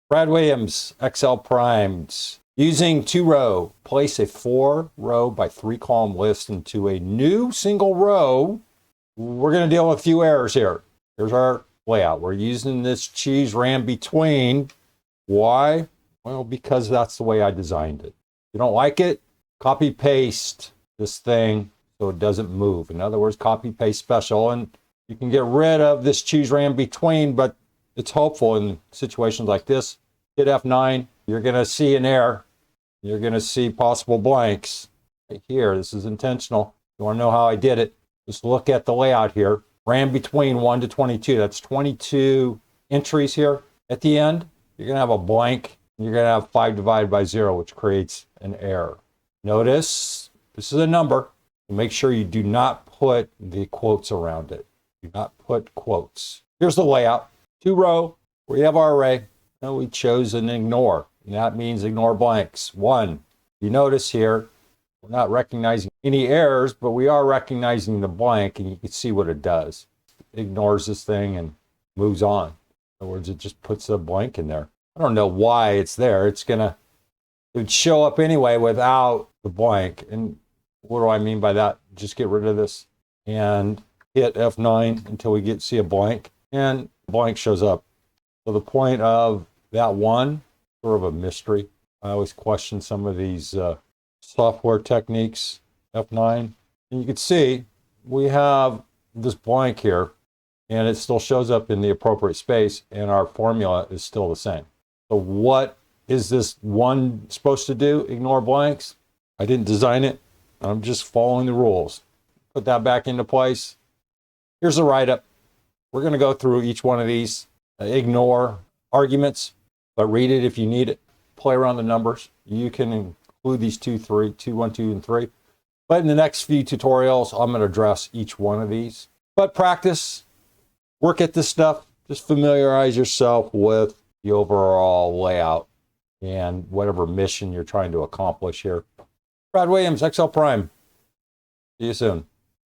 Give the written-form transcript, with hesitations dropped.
Brad Williams, XL Primes. Using TOROW, place a 4-row by 3-column list into a new single row. We're going to deal with a few errors here. Here's our layout. We're using this cheese ram between. Why? Well, because that's the way I designed it. If you don't like it, copy paste this thing so it doesn't move. In other words, copy paste special, and you can get rid of this cheese ram between, but it's helpful in situations like this. Hit F9, you're going to see an error. You're going to see possible blanks right here. This is intentional. You want to know how I did it? Just look at the layout here. Ram between 1 to 22. That's 22 entries here. At the end, you're going to have a blank. You're going to have 5 divided by 0, which creates an error. Notice this is a number. Make sure you do not put the quotes around it. Do not put quotes. Here's the layout. 2-row. We have our array. And we chose an ignore. And that means ignore blanks. 1. You notice here, we're not recognizing any errors, but we are recognizing the blank, and you can see what it does. It ignores this thing and moves on. In other words, it just puts a blank in there. I don't know why it's there. It would show up anyway without the blank. And what do I mean by that? Just get rid of this and hit F9 until we see a blank, and blank shows up. So the point of that one, sort of a mystery. I always question some of these software techniques. F9, and you can see we have this blank here, and it still shows up in the appropriate space, and our formula is still the same. So what is this one supposed to do? Ignore blanks? I didn't design it. I'm just following the rules. Put that back into place. Here's a write-up. We're going to go through each one of these. Ignore arguments, but read it if you need it. Play around the numbers. You can include these 2, 3, 2, 1, 2, and 3. But in the next few tutorials, I'm going to address each one of these. But practice, work at this stuff. Just familiarize yourself with the overall layout and whatever mission you're trying to accomplish here. Brad Williams, XL Prime. See you soon.